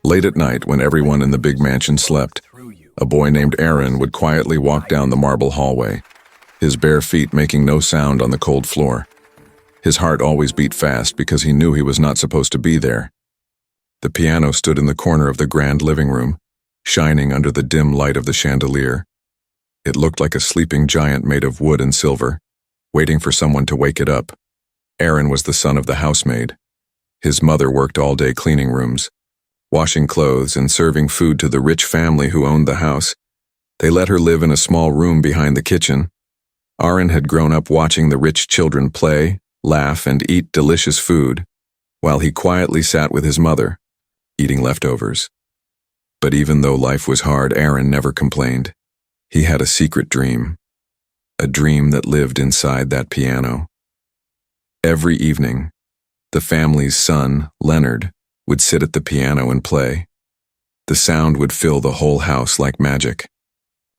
Late at night, when everyone in the big mansion slept, a boy named Aaron would quietly walk down the marble hallway, his bare feet making no sound on the cold floor. His heart always beat fast because he knew he was not supposed to be there. The piano stood in the corner of the grand living room, shining under the dim light of the chandelier. It looked like a sleeping giant made of wood and silver, waiting for someone to wake it up. Aaron was the son of the housemaid. His mother worked all day cleaning rooms, washing clothes and serving food to the rich family who owned the house. They let her live in a small room behind the kitchen. Aaron had grown up watching the rich children play, laugh, and eat delicious food, while he quietly sat with his mother, eating leftovers. But even though life was hard, Aaron never complained. He had a secret dream, a dream that lived inside that piano. Every evening, the family's son, Leonard, would sit at the piano and play. The sound would fill the whole house like magic.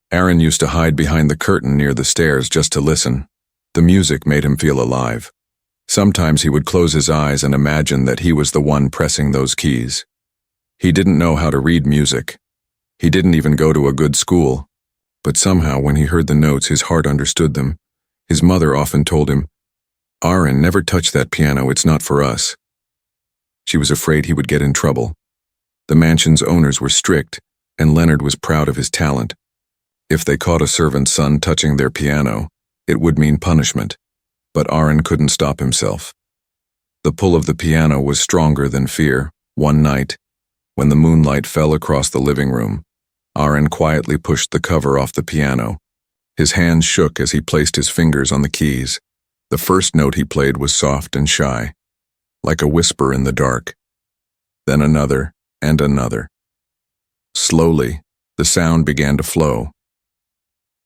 Aaron used to hide behind the curtain near the stairs just to listen. The music made him feel alive. Sometimes he would close his eyes and imagine that he was the one pressing those keys. He didn't know how to read music. He didn't even go to a good school. But somehow, when he heard the notes, his heart understood them. His mother often told him, "Aaron, never touch that piano, it's not for us." She was afraid he would get in trouble. The mansion's owners were strict, and Leonard was proud of his talent. If they caught a servant's son touching their piano, it would mean punishment. But Aaron couldn't stop himself. The pull of the piano was stronger than fear. One night, when the moonlight fell across the living room, Aaron quietly pushed the cover off the piano. His hands shook as he placed his fingers on the keys. The first note he played was soft and shy, like a whisper in the dark. Then another and another. Slowly, the sound began to flow.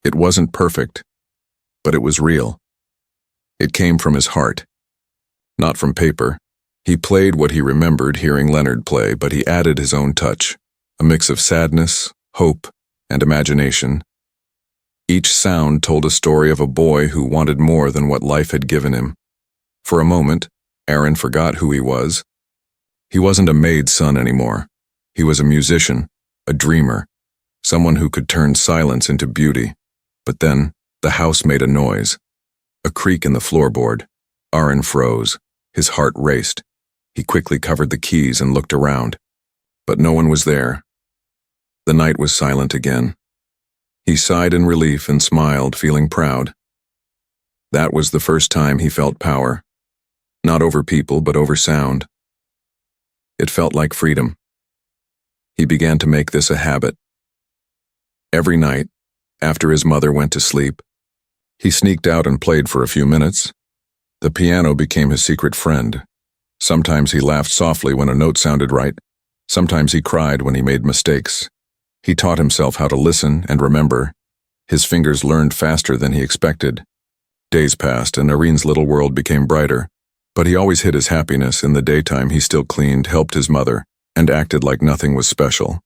It wasn't perfect, but it was real. It came from his heart, not from paper. He played what he remembered hearing Leonard play, but he added his own touch, a mix of sadness, hope, and imagination. Each sound told a story of a boy who wanted more than what life had given him. For a moment, Aaron forgot who he was. He wasn't a maid's son anymore. He was a musician, a dreamer, someone who could turn silence into beauty. But then, the house made a noise, a creak in the floorboard. Aaron froze. His heart raced. He quickly covered the keys and looked around. But no one was there. The night was silent again. He sighed in relief and smiled, feeling proud. That was the first time he felt power. Not over people, but over sound. It felt like freedom. He began to make this a habit. Every night, after his mother went to sleep, he sneaked out and played for a few minutes. The piano became his secret friend. Sometimes he laughed softly when a note sounded right. Sometimes he cried when he made mistakes. He taught himself how to listen and remember. His fingers learned faster than he expected. Days passed and Aaron's little world became brighter. But he always hid his happiness. In the daytime, he still cleaned, helped his mother, and acted like nothing was special.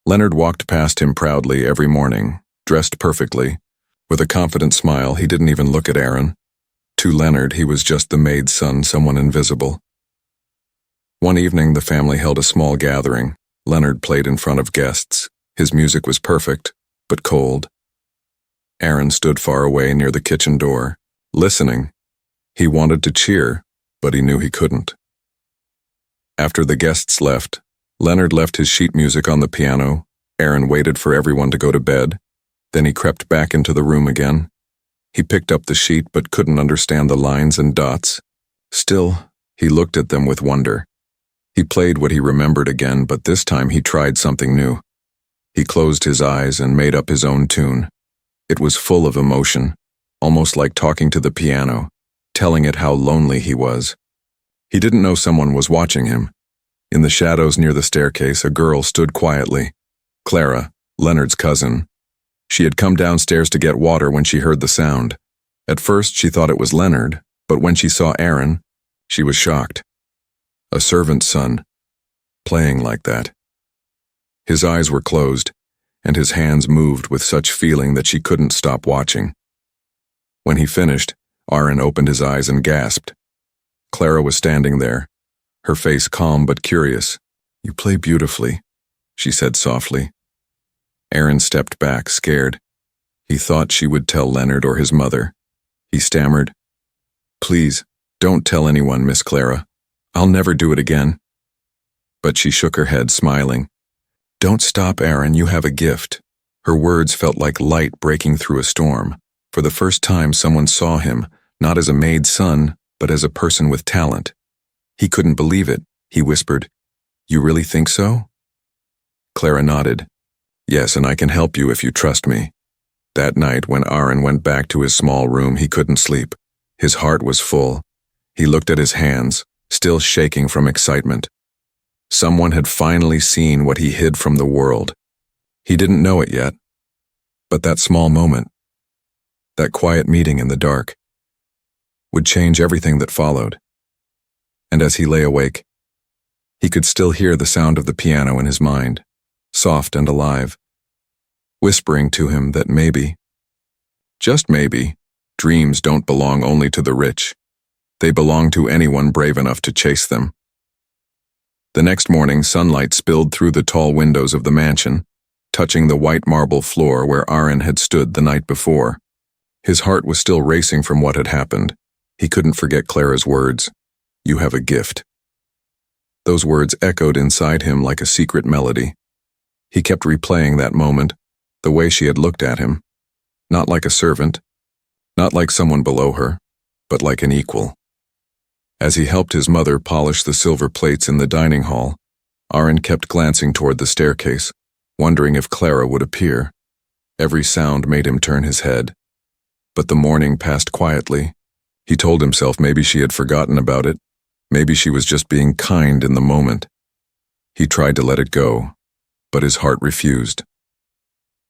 Leonard walked past him proudly every morning, dressed perfectly. With a confident smile, he didn't even look at Aaron. To Leonard, he was just the maid's son, someone invisible. One evening, the family held a small gathering. Leonard played in front of guests. His music was perfect, but cold. Aaron stood far away near the kitchen door, listening. He wanted to cheer, but he knew he couldn't. After the guests left, Leonard left his sheet music on the piano. Aaron waited for everyone to go to bed. Then he crept back into the room again. He picked up the sheet but couldn't understand the lines and dots. Still, he looked at them with wonder. He played what he remembered again, but this time he tried something new. He closed his eyes and made up his own tune. It was full of emotion, almost like talking to the piano, telling it how lonely he was. He didn't know someone was watching him. In the shadows near the staircase, a girl stood quietly. Clara, Leonard's cousin. She had come downstairs to get water when she heard the sound. At first, she thought it was Leonard, but when she saw Aaron, she was shocked. A servant's son, playing like that. His eyes were closed, and his hands moved with such feeling that she couldn't stop watching. When he finished, Aaron opened his eyes and gasped. Clara was standing there, her face calm but curious. "You play beautifully," she said softly. Aaron stepped back, scared. He thought she would tell Leonard or his mother. He stammered, "Please, don't tell anyone, Miss Clara. I'll never do it again." But she shook her head, smiling. "Don't stop, Aaron, you have a gift." Her words felt like light breaking through a storm. For the first time, someone saw him, not as a maid's son, but as a person with talent. He couldn't believe it. He whispered, "You really think so?" Clara nodded. "Yes, and I can help you if you trust me." That night, when Aaron went back to his small room, he couldn't sleep. His heart was full. He looked at his hands, still shaking from excitement. Someone had finally seen what he hid from the world. He didn't know it yet. But that small moment, that quiet meeting in the dark, would change everything that followed. And as he lay awake, he could still hear the sound of the piano in his mind, soft and alive, whispering to him that maybe, just maybe, dreams don't belong only to the rich. They belong to anyone brave enough to chase them. The next morning, sunlight spilled through the tall windows of the mansion, touching the white marble floor where Aaron had stood the night before. His heart was still racing from what had happened. He couldn't forget Clara's words, "You have a gift." Those words echoed inside him like a secret melody. He kept replaying that moment, the way she had looked at him, not like a servant, not like someone below her, but like an equal. As he helped his mother polish the silver plates in the dining hall, Aaron kept glancing toward the staircase, wondering if Clara would appear. Every sound made him turn his head. But the morning passed quietly. He told himself maybe she had forgotten about it. Maybe she was just being kind in the moment. He tried to let it go, but his heart refused.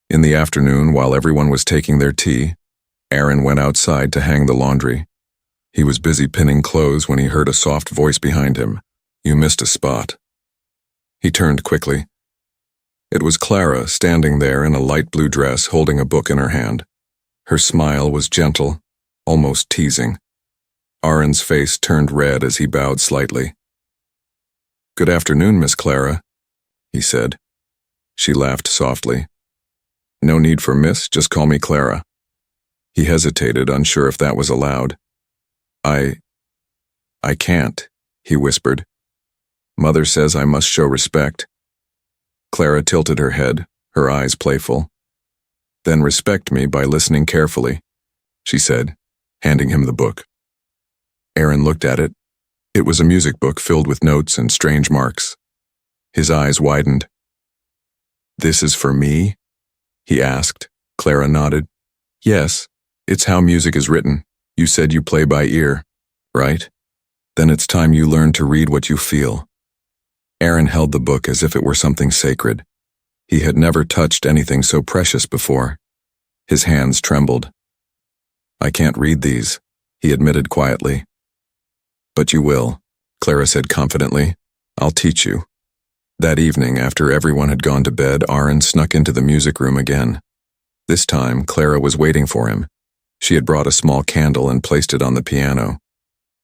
In the afternoon, while everyone was taking their tea, Aaron went outside to hang the laundry. He was busy pinning clothes when he heard a soft voice behind him. "You missed a spot." He turned quickly. It was Clara, standing there in a light blue dress, holding a book in her hand. Her smile was gentle, almost teasing. Aaron's face turned red as he bowed slightly. "Good afternoon, Miss Clara," he said. She laughed softly. "No need for miss, just call me Clara." He hesitated, unsure if that was allowed. I can't," he whispered. "Mother says I must show respect." Clara tilted her head, her eyes playful. "Then respect me by listening carefully," she said, handing him the book. Aaron looked at it. It was a music book filled with notes and strange marks. His eyes widened. "This is for me?" he asked. Clara nodded. "Yes, it's how music is written. You said you play by ear, right? Then it's time you learn to read what you feel." Aaron held the book as if it were something sacred. He had never touched anything so precious before. His hands trembled. "I can't read these," he admitted quietly. "But you will," Clara said confidently. "I'll teach you." That evening, after everyone had gone to bed, Aaron snuck into the music room again. This time, Clara was waiting for him. She had brought a small candle and placed it on the piano.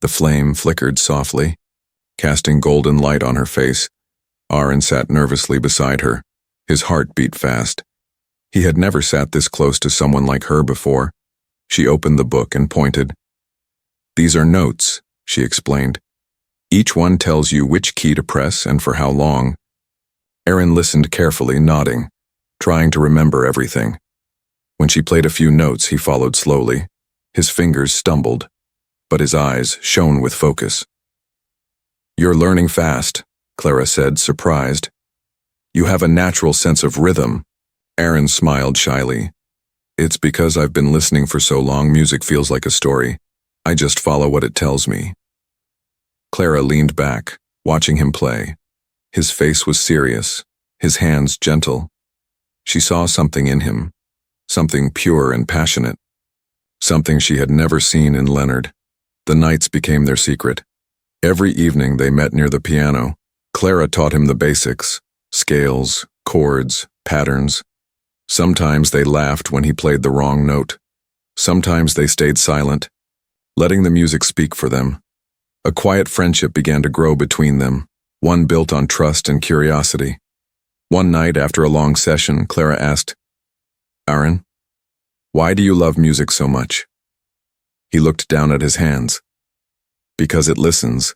The flame flickered softly, casting golden light on her face. Aaron sat nervously beside her. His heart beat fast. He had never sat this close to someone like her before. She opened the book and pointed. "These are notes," she explained. "Each one tells you which key to press and for how long." Aaron listened carefully, nodding, trying to remember everything. When she played a few notes, he followed slowly. His fingers stumbled, but his eyes shone with focus. "You're learning fast," Clara said, surprised. "You have a natural sense of rhythm." Aaron smiled shyly. "It's because I've been listening for so long, music feels like a story. I just follow what it tells me." Clara leaned back, watching him play. His face was serious, his hands gentle. She saw something in him, something pure and passionate, something she had never seen in Leonard. The nights became their secret. Every evening they met near the piano. Clara taught him the basics, scales, chords, patterns. Sometimes they laughed when he played the wrong note. Sometimes they stayed silent, letting the music speak for them. A quiet friendship began to grow between them. one built on trust and curiosity. One night after a long session, Clara asked, "Aaron, why do you love music so much?" He looked down at his hands. "Because it listens,"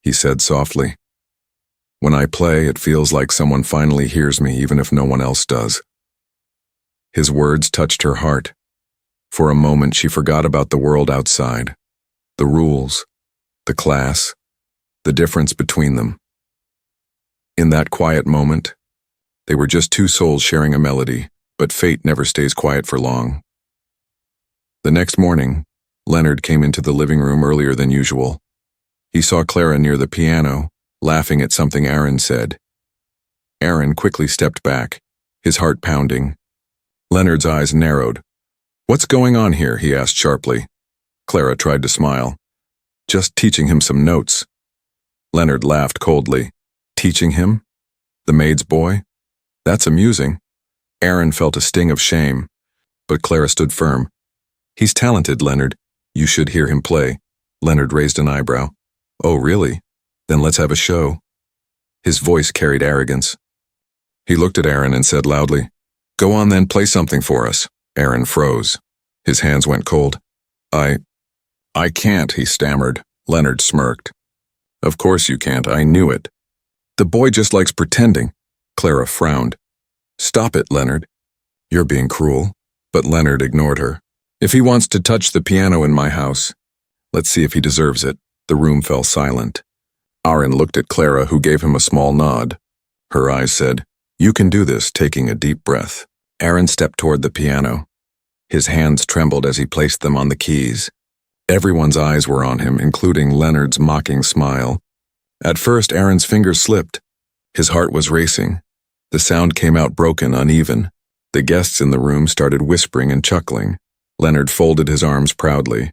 he said softly. "When I play, it feels like someone finally hears me even if no one else does." His words touched her heart. For a moment, she forgot about the world outside, the rules, the class, the difference between them. In that quiet moment, they were just two souls sharing a melody, but fate never stays quiet for long. The next morning, Leonard came into the living room earlier than usual. He saw Clara near the piano, laughing at something Aaron said. Aaron quickly stepped back, his heart pounding. Leonard's eyes narrowed. "What's going on here?" he asked sharply. Clara tried to smile. "Just teaching him some notes." Leonard laughed coldly. "Teaching him? The maid's boy? That's amusing." Aaron felt a sting of shame, but Clara stood firm. "He's talented, Leonard. You should hear him play." Leonard raised an eyebrow. "Oh, really? Then let's have a show." His voice carried arrogance. He looked at Aaron and said loudly, "Go on then, play something for us." Aaron froze. His hands went cold. I can't," he stammered. Leonard smirked. "Of course you can't, I knew it." "The boy just likes pretending." Clara frowned. "Stop it, Leonard. You're being cruel." But Leonard ignored her. "If he wants to touch the piano in my house, let's see if he deserves it." The room fell silent. Aaron looked at Clara, who gave him a small nod. Her eyes said, "You can do this," taking a deep breath. Aaron stepped toward the piano. His hands trembled as he placed them on the keys. Everyone's eyes were on him, including Leonard's mocking smile. At first, Aaron's fingers slipped. His heart was racing. The sound came out broken, uneven. The guests in the room started whispering and chuckling. Leonard folded his arms proudly.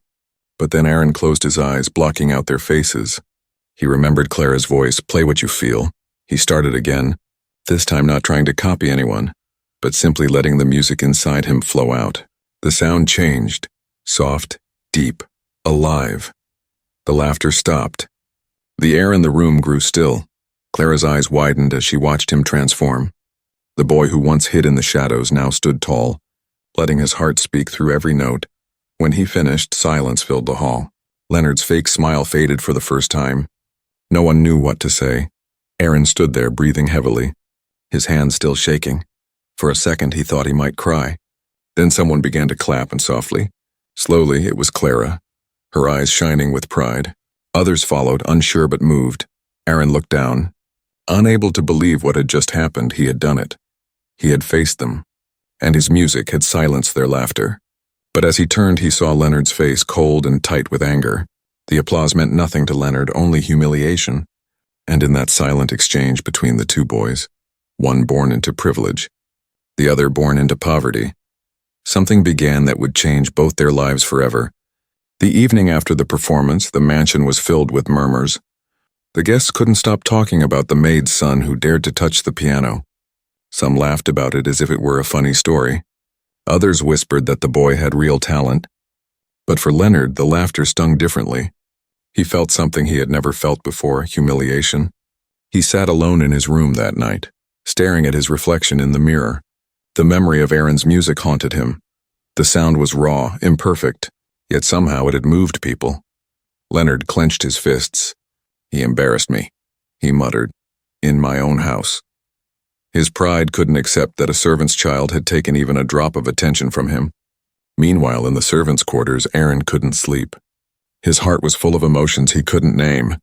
But then Aaron closed his eyes, blocking out their faces. He remembered Clara's voice, "Play what you feel." He started again, this time not trying to copy anyone, but simply letting the music inside him flow out. The sound changed, soft, deep, alive. The laughter stopped. The air in the room grew still. Clara's eyes widened as she watched him transform. The boy who once hid in the shadows now stood tall, letting his heart speak through every note. When he finished, silence filled the hall. Leonard's fake smile faded for the first time. No one knew what to say. Aaron stood there, breathing heavily, his hands still shaking. For a second, he thought he might cry. Then someone began to clap, and softly. Slowly, it was Clara, her eyes shining with pride. Others followed, unsure but moved. Aaron looked down. Unable to believe what had just happened, he had done it. He had faced them, and his music had silenced their laughter. But as he turned, he saw Leonard's face cold and tight with anger. The applause meant nothing to Leonard, only humiliation. And in that silent exchange between the two boys, one born into privilege, the other born into poverty, something began that would change both their lives forever. The evening after the performance, the mansion was filled with murmurs. The guests couldn't stop talking about the maid's son who dared to touch the piano. Some laughed about it as if it were a funny story. Others whispered that the boy had real talent. But for Leonard, the laughter stung differently. He felt something he had never felt before, humiliation. He sat alone in his room that night, staring at his reflection in the mirror. The memory of Aaron's music haunted him. The sound was raw, imperfect, yet somehow it had moved people. Leonard clenched his fists. "He embarrassed me," he muttered, "in my own house." His pride couldn't accept that a servant's child had taken even a drop of attention from him. Meanwhile, in the servants' quarters, Aaron couldn't sleep. His heart was full of emotions he couldn't name.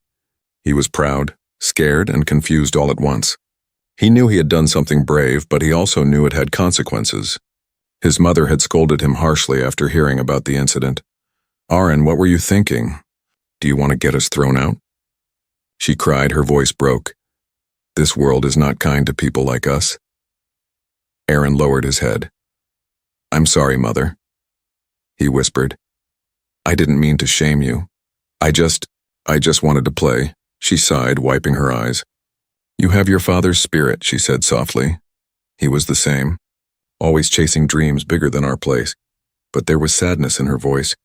He was proud, scared, and confused all at once. He knew he had done something brave, but he also knew it had consequences. His mother had scolded him harshly after hearing about the incident. "Aaron, what were you thinking? Do you want to get us thrown out?" She cried, her voice broke. "This world is not kind to people like us." Aaron lowered his head. "I'm sorry, Mother," he whispered. "I didn't mean to shame you. I just wanted to play," she sighed, wiping her eyes. "You have your father's spirit," she said softly. He was the same, always chasing dreams bigger than our place. But there was sadness in her voice,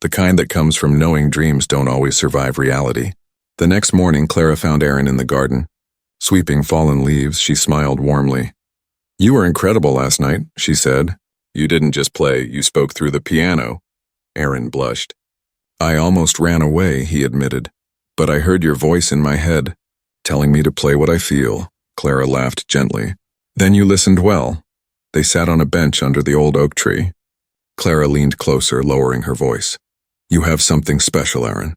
the kind that comes from knowing dreams don't always survive reality. The next morning, Clara found Aaron in the garden. Sweeping fallen leaves, she smiled warmly. "You were incredible last night," she said. "You didn't just play, you spoke through the piano." Aaron blushed. "I almost ran away," he admitted. "But I heard your voice in my head, telling me to play what I feel." Clara laughed gently. "Then you listened well." They sat on a bench under the old oak tree. Clara leaned closer, lowering her voice. "You have something special, Aaron.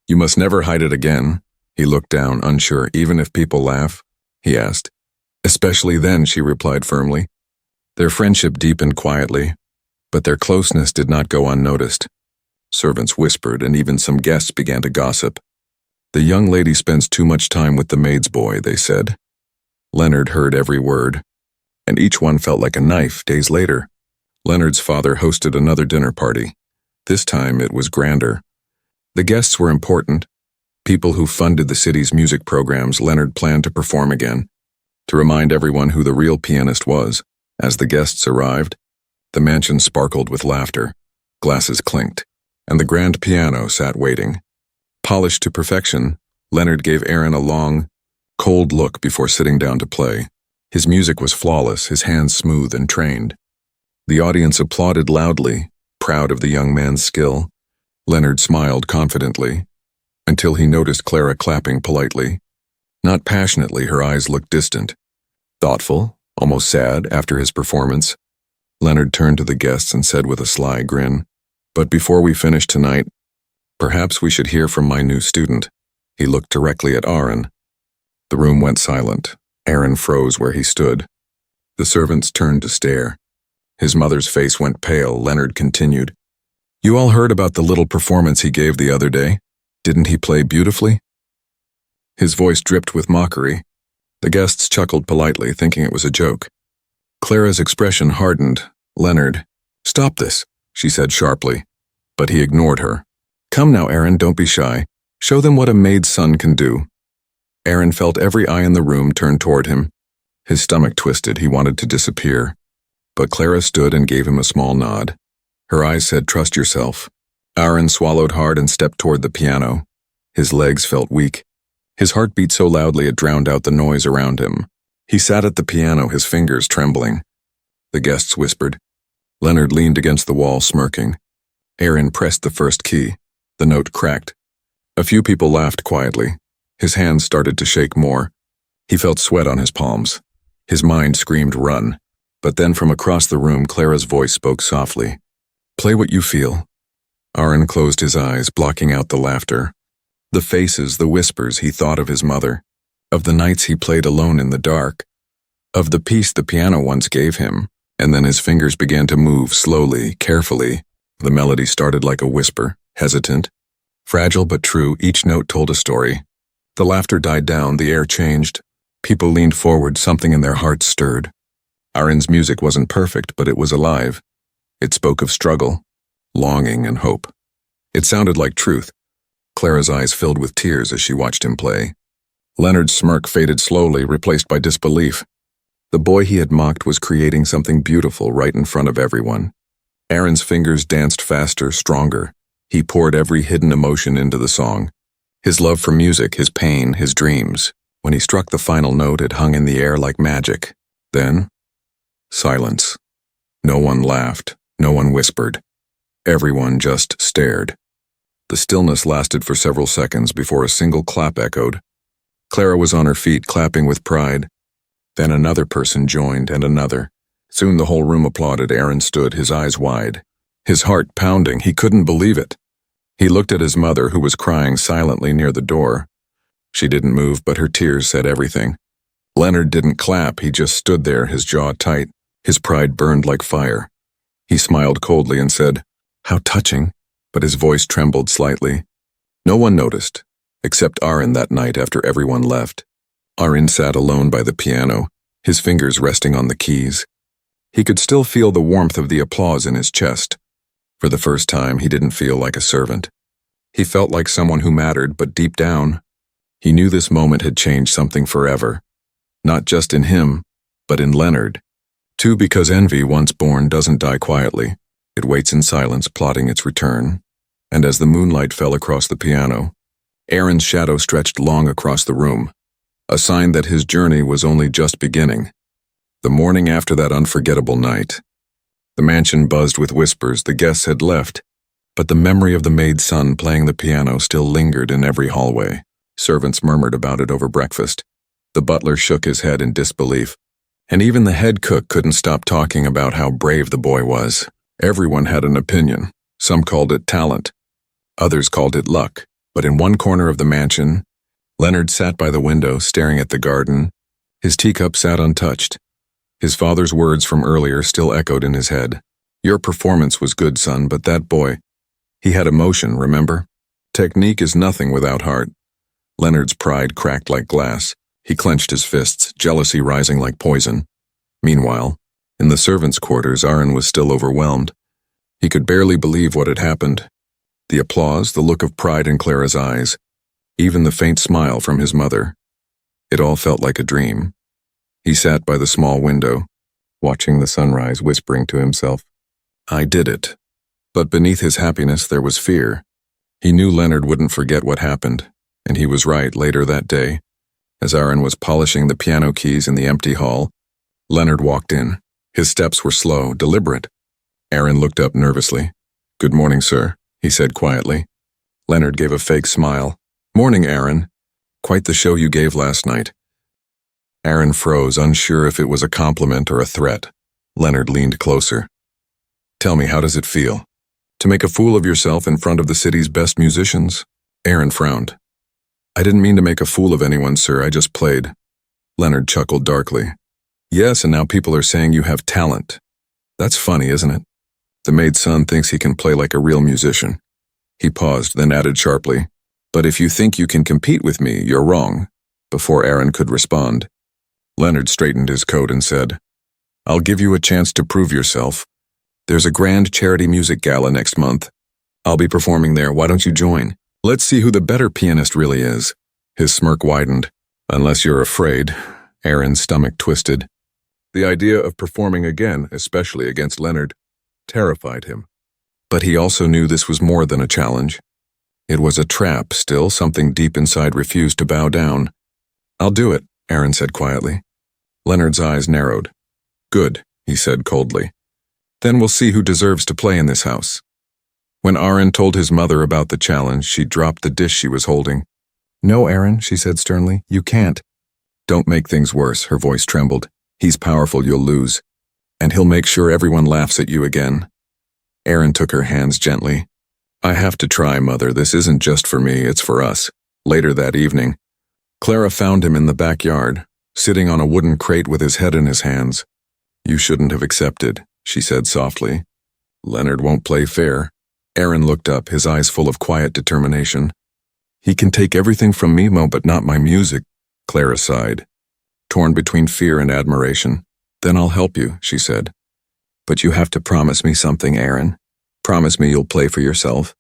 You must never hide it again." He looked down, unsure. "Even if people laugh?" he asked. "Especially then," she replied firmly. Their friendship deepened quietly, but their closeness did not go unnoticed. Servants whispered, and even some guests began to gossip. "The young lady spends too much time with the maid's boy," they said. Leonard heard every word, and each one felt like a knife. Days later, Leonard's father hosted another dinner party. This time it was grander. The guests were important. People who funded the city's music programs. Leonard planned to perform again, to remind everyone who the real pianist was. As the guests arrived, the mansion sparkled with laughter, glasses clinked, and the grand piano sat waiting. Polished to perfection, Leonard gave Aaron a long, cold look before sitting down to play. His music was flawless, his hands smooth and trained. The audience applauded loudly, proud of the young man's skill. Leonard smiled confidently, until he noticed Clara clapping politely. Not passionately, her eyes looked distant. Thoughtful, almost sad, after his performance. Leonard turned to the guests and said with a sly grin, "But before we finish tonight, perhaps we should hear from my new student." He looked directly at Aaron. The room went silent. Aaron froze where he stood. The servants turned to stare. His mother's face went pale. Leonard continued, "You all heard about the little performance he gave the other day? Didn't he play beautifully?" His voice dripped with mockery. The guests chuckled politely, thinking it was a joke. Clara's expression hardened. "Leonard, stop this," she said sharply. But he ignored her. "Come now, Aaron, don't be shy. Show them what a maid's son can do." Aaron felt every eye in the room turn toward him. His stomach twisted. He wanted to disappear. But Clara stood and gave him a small nod. Her eyes said, "Trust yourself." Aaron swallowed hard and stepped toward the piano. His legs felt weak. His heart beat so loudly it drowned out the noise around him. He sat at the piano, his fingers trembling. The guests whispered. Leonard leaned against the wall, smirking. Aaron pressed the first key. The note cracked. A few people laughed quietly. His hands started to shake more. He felt sweat on his palms. His mind screamed, "Run." But then from across the room, Clara's voice spoke softly. "Play what you feel." Aaron closed his eyes, blocking out the laughter. The faces, the whispers, he thought of his mother, of the nights he played alone in the dark, of the peace the piano once gave him, and then his fingers began to move slowly, carefully. The melody started like a whisper, hesitant, fragile but true. Each note told a story. The laughter died down, the air changed. People leaned forward, something in their hearts stirred. Aaron's music wasn't perfect, but it was alive. It spoke of struggle, longing, and hope. It sounded like truth. Clara's eyes filled with tears as she watched him play. Leonard's smirk faded slowly, replaced by disbelief. The boy he had mocked was creating something beautiful right in front of everyone. Aaron's fingers danced faster, stronger. He poured every hidden emotion into the song. His love for music, his pain, his dreams. When he struck the final note, it hung in the air like magic. Then, silence. No one laughed. No one whispered. Everyone just stared. The stillness lasted for several seconds before a single clap echoed. Clara was on her feet, clapping with pride. Then another person joined, and another. Soon the whole room applauded. Aaron stood, his eyes wide, his heart pounding. He couldn't believe it. He looked at his mother, who was crying silently near the door. She didn't move, but her tears said everything. Leonard didn't clap. He just stood there, his jaw tight. His pride burned like fire. He smiled coldly and said, "How touching," but his voice trembled slightly. No one noticed, except Aaron that night after everyone left. Aaron sat alone by the piano, his fingers resting on the keys. He could still feel the warmth of the applause in his chest. For the first time, he didn't feel like a servant. He felt like someone who mattered, but deep down, he knew this moment had changed something forever. Not just in him, but in Leonard. Too, because envy, once born, doesn't die quietly. It waits in silence, plotting its return. And as the moonlight fell across the piano, Aaron's shadow stretched long across the room, a sign that his journey was only just beginning. The morning after that unforgettable night, the mansion buzzed with whispers. The guests had left, but the memory of the maid's son playing the piano still lingered in every hallway. Servants murmured about it over breakfast. The butler shook his head in disbelief, and even the head cook couldn't stop talking about how brave the boy was. Everyone had an opinion. Some called it talent. Others called it luck. But in one corner of the mansion, Leonard sat by the window staring at the garden. His teacup sat untouched. His father's words from earlier still echoed in his head. Your performance was good, son, but that boy, he had emotion, remember? Technique is nothing without heart. Leonard's pride cracked like glass. He clenched his fists, jealousy rising like poison. Meanwhile, in the servants' quarters, Aaron was still overwhelmed. He could barely believe what had happened. The applause, the look of pride in Clara's eyes, even the faint smile from his mother. It all felt like a dream. He sat by the small window, watching the sunrise, whispering to himself, I did it. But beneath his happiness there was fear. He knew Leonard wouldn't forget what happened, and he was right. Later that day, as Aaron was polishing the piano keys in the empty hall, Leonard walked in. His steps were slow, deliberate. Aaron looked up nervously. Good morning, sir, he said quietly. Leonard gave a fake smile. Morning, Aaron. Quite the show you gave last night. Aaron froze, unsure if it was a compliment or a threat. Leonard leaned closer. Tell me, how does it feel? To make a fool of yourself in front of the city's best musicians? Aaron frowned. I didn't mean to make a fool of anyone, sir, I just played. Leonard chuckled darkly. Yes, and now people are saying you have talent. That's funny, isn't it? The maid's son thinks he can play like a real musician. He paused, then added sharply, But if you think you can compete with me, you're wrong. Before Aaron could respond, Leonard straightened his coat and said, I'll give you a chance to prove yourself. There's a grand charity music gala next month. I'll be performing there, why don't you join? Let's see who the better pianist really is. His smirk widened. Unless you're afraid. Aaron's stomach twisted. The idea of performing again, especially against Leonard, terrified him. But he also knew this was more than a challenge. It was a trap. Still, something deep inside refused to bow down. I'll do it, Aaron said quietly. Leonard's eyes narrowed. Good, he said coldly. Then we'll see who deserves to play in this house. When Aaron told his mother about the challenge, she dropped the dish she was holding. No, Aaron, she said sternly, you can't. Don't make things worse, her voice trembled. He's powerful, you'll lose. And he'll make sure everyone laughs at you again. Aaron took her hands gently. I have to try, Mother. This isn't just for me, it's for us. Later that evening, Clara found him in the backyard, sitting on a wooden crate with his head in his hands. You shouldn't have accepted, she said softly. Leonard won't play fair. Aaron looked up, his eyes full of quiet determination. He can take everything from me, Mo, but not my music, Clara sighed, torn between fear and admiration. Then I'll help you, she said. But you have to promise me something, Aaron. Promise me you'll play for yourself.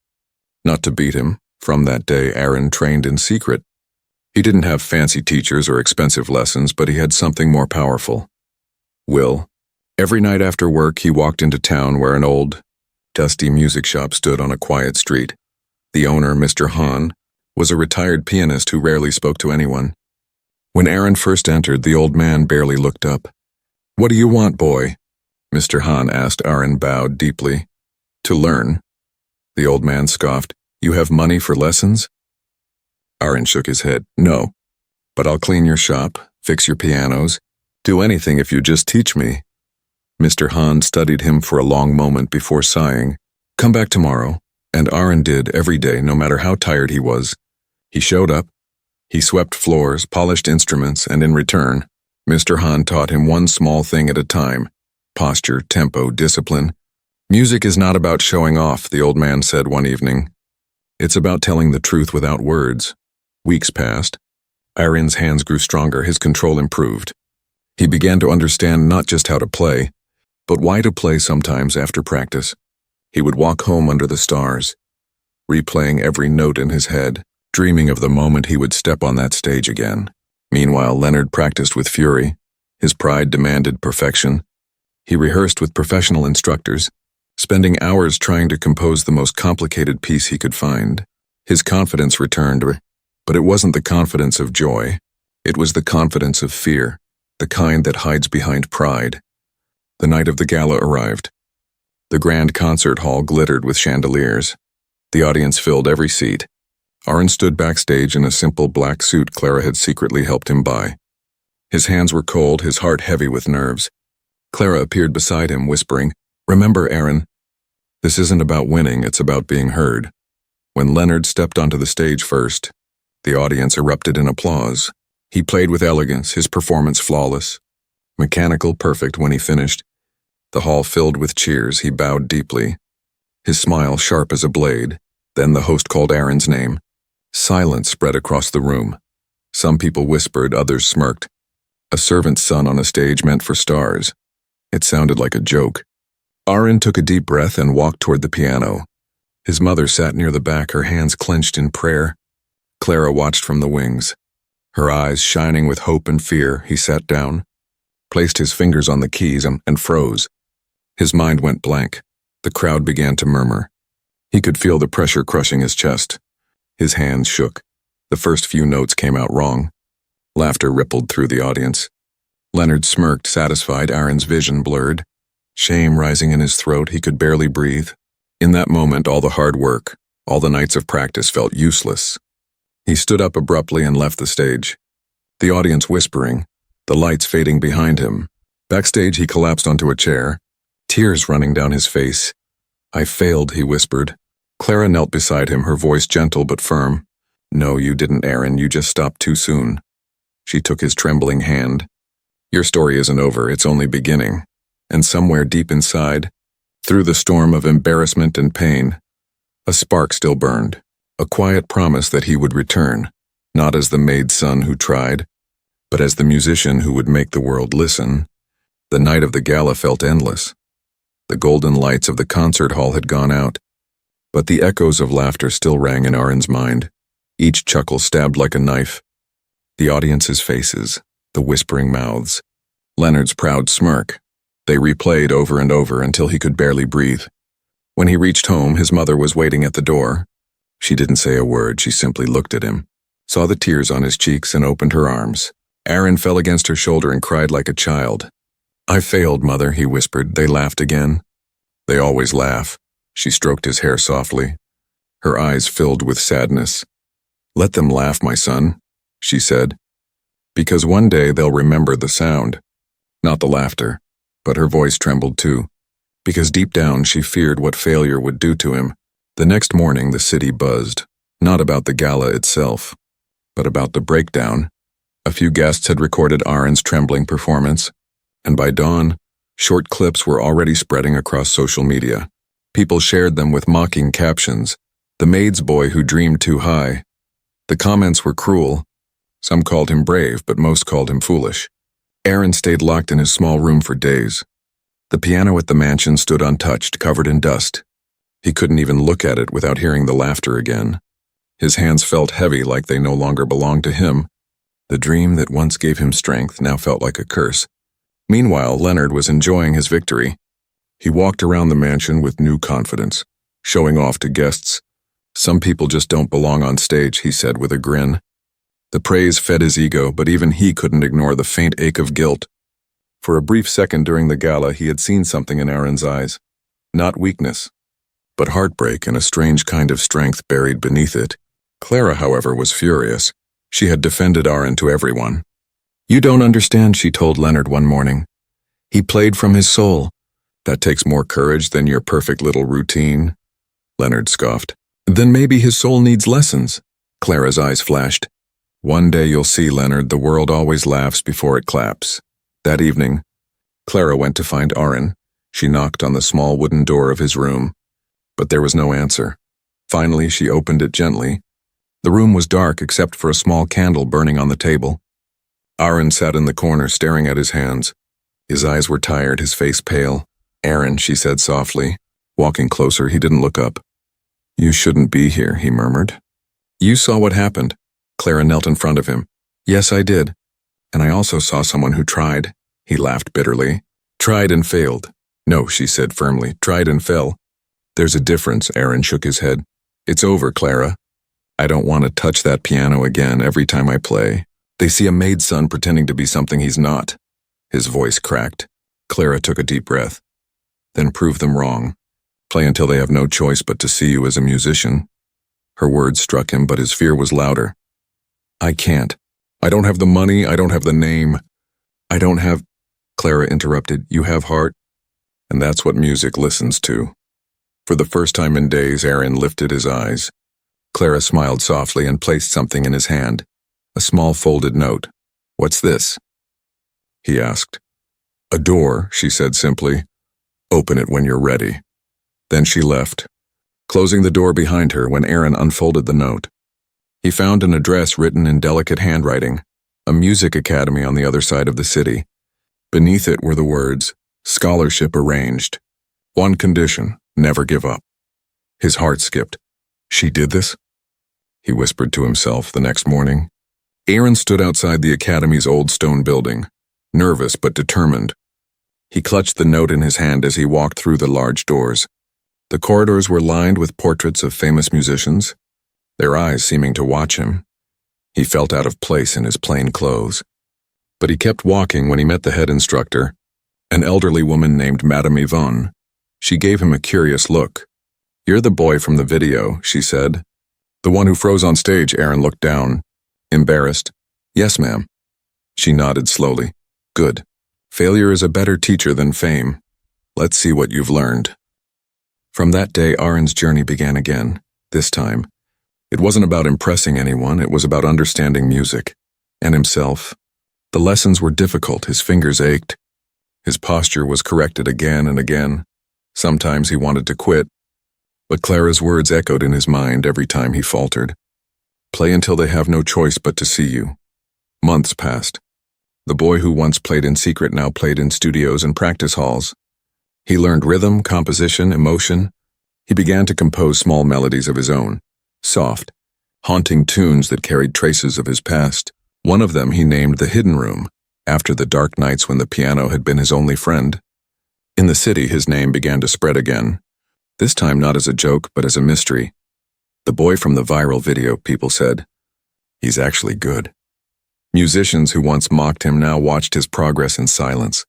Not to beat him. From that day, Aaron trained in secret. He didn't have fancy teachers or expensive lessons, but he had something more powerful. Will. Every night after work, he walked into town where an old, dusty music shop stood on a quiet street. The owner, Mr. Hahn, was a retired pianist who rarely spoke to anyone. When Aaron first entered, the old man barely looked up. What do you want, boy? Mr. Hahn asked. Aaron bowed deeply. To learn. The old man scoffed. You have money for lessons? Aaron shook his head. No. But I'll clean your shop, fix your pianos, do anything if you just teach me. Mr. Hahn studied him for a long moment before sighing. Come back tomorrow. And Aaron did every day, no matter how tired he was. He showed up. He swept floors, polished instruments, and in return, Mr. Hahn taught him one small thing at a time. Posture, tempo, discipline. Music is not about showing off, the old man said one evening. It's about telling the truth without words. Weeks passed. Aaron's hands grew stronger, his control improved. He began to understand not just how to play, but why to play sometimes after practice. He would walk home under the stars, replaying every note in his head, dreaming of the moment he would step on that stage again. Meanwhile, Leonard practiced with fury. His pride demanded perfection. He rehearsed with professional instructors, spending hours trying to compose the most complicated piece he could find. His confidence returned, But it wasn't the confidence of joy. It was the confidence of fear, the kind that hides behind pride. The night of the gala arrived. The grand concert hall glittered with chandeliers. The audience filled every seat. Aaron stood backstage in a simple black suit Clara had secretly helped him buy. His hands were cold, his heart heavy with nerves. Clara appeared beside him, whispering, "Remember, Aaron, this isn't about winning, it's about being heard." When Leonard stepped onto the stage first, the audience erupted in applause. He played with elegance, his performance flawless. Mechanical, perfect when he finished. The hall filled with cheers, he bowed deeply. His smile sharp as a blade. Then the host called Aaron's name. Silence spread across the room. Some people whispered, others smirked. A servant's son on a stage meant for stars. It sounded like a joke. Aaron took a deep breath and walked toward the piano. His mother sat near the back, her hands clenched in prayer. Clara watched from the wings. Her eyes shining with hope and fear, he sat down, placed his fingers on the keys and froze. His mind went blank. The crowd began to murmur. He could feel the pressure crushing his chest. His hands shook. The first few notes came out wrong. Laughter rippled through the audience. Leonard smirked, satisfied. Aaron's vision blurred. Shame rising in his throat, he could barely breathe. In that moment, all the hard work, all the nights of practice felt useless. He stood up abruptly and left the stage. The audience whispering, the lights fading behind him. Backstage, he collapsed onto a chair, tears running down his face. "I failed," he whispered. Clara knelt beside him, her voice gentle but firm. "No, you didn't, Aaron. You just stopped too soon." She took his trembling hand. "Your story isn't over, it's only beginning." And somewhere deep inside, through the storm of embarrassment and pain, a spark still burned, a quiet promise that he would return, not as the maid son who tried, but as the musician who would make the world listen. The night of the gala felt endless. The golden lights of the concert hall had gone out, but the echoes of laughter still rang in Aaron's mind, each chuckle stabbed like a knife. The audience's faces, the whispering mouths, Leonard's proud smirk, they replayed over and over until he could barely breathe. When he reached home, his mother was waiting at the door. She didn't say a word, she simply looked at him, saw the tears on his cheeks and opened her arms. Aaron fell against her shoulder and cried like a child. "I failed, Mother," he whispered. They laughed again. "They always laugh." She stroked his hair softly. Her eyes filled with sadness. "Let them laugh, my son," she said, "because one day they'll remember the sound, not the laughter." But her voice trembled too, because deep down she feared what failure would do to him. The next morning the city buzzed, not about the gala itself, but about the breakdown. A few guests had recorded Aaron's trembling performance, and by dawn, short clips were already spreading across social media. People shared them with mocking captions, "The maid's boy who dreamed too high." The comments were cruel. Some called him brave, but most called him foolish. Aaron stayed locked in his small room for days. The piano at the mansion stood untouched, covered in dust. He couldn't even look at it without hearing the laughter again. His hands felt heavy, like they no longer belonged to him. The dream that once gave him strength now felt like a curse. Meanwhile, Leonard was enjoying his victory. He walked around the mansion with new confidence, showing off to guests. "Some people just don't belong on stage," he said with a grin. The praise fed his ego, but even he couldn't ignore the faint ache of guilt. For a brief second during the gala, he had seen something in Aaron's eyes. Not weakness, but heartbreak and a strange kind of strength buried beneath it. Clara, however, was furious. She had defended Aaron to everyone. "You don't understand," she told Leonard one morning. "He played from his soul." "That takes more courage than your perfect little routine," Leonard scoffed. "Then maybe his soul needs lessons." Clara's eyes flashed. "One day you'll see, Leonard, the world always laughs before it claps." That evening, Clara went to find Aaron. She knocked on the small wooden door of his room, but there was no answer. Finally, she opened it gently. The room was dark except for a small candle burning on the table. Aaron sat in the corner staring at his hands. His eyes were tired, his face pale. "Aaron," she said softly. Walking closer, he didn't look up. "You shouldn't be here," he murmured. "You saw what happened." Clara knelt in front of him. "Yes, I did. And I also saw someone who tried." He laughed bitterly. "Tried and failed." "No," she said firmly. "Tried and fell." "There's a difference," Aaron shook his head. "It's over, Clara. I don't want to touch that piano again every time I play. They see a maid son pretending to be something he's not. His voice cracked. Clara took a deep breath. Then prove them wrong. Play until they have no choice but to see you as a musician. Her words struck him, but his fear was louder. I can't. I don't have the money, I don't have the name. I don't have... Clara interrupted. You have heart? And that's what music listens to. For the first time in days, Aaron lifted his eyes. Clara smiled softly and placed something in his hand. A small folded note. What's this? He asked. A door, she said simply. Open it when you're ready. Then she left, closing the door behind her when Aaron unfolded the note. He found an address written in delicate handwriting, a music academy on the other side of the city. Beneath it were the words, scholarship arranged. One condition, never give up. His heart skipped. She did this? He whispered to himself the next morning. Aaron stood outside the academy's old stone building, nervous but determined. He clutched the note in his hand as he walked through the large doors. The corridors were lined with portraits of famous musicians, their eyes seeming to watch him. He felt out of place in his plain clothes. But he kept walking when he met the head instructor, an elderly woman named Madame Yvonne. She gave him a curious look. You're the boy from the video, she said. The one who froze on stage. Aaron looked down, embarrassed. Yes, ma'am. She nodded slowly. Good. Failure is a better teacher than fame. Let's see what you've learned. From that day, Aaron's journey began again. This time, it wasn't about impressing anyone, it was about understanding music and himself. The lessons were difficult, his fingers ached. His posture was corrected again and again. Sometimes he wanted to quit, but Clara's words echoed in his mind every time he faltered. Play until they have no choice but to see you. Months passed. The boy who once played in secret now played in studios and practice halls. He learned rhythm, composition, emotion. He began to compose small melodies of his own, soft, haunting tunes that carried traces of his past. One of them he named The Hidden Room, after the dark nights when the piano had been his only friend. In the city, his name began to spread again, this time not as a joke but as a mystery. The boy from the viral video, people said. He's actually good. Musicians who once mocked him now watched his progress in silence.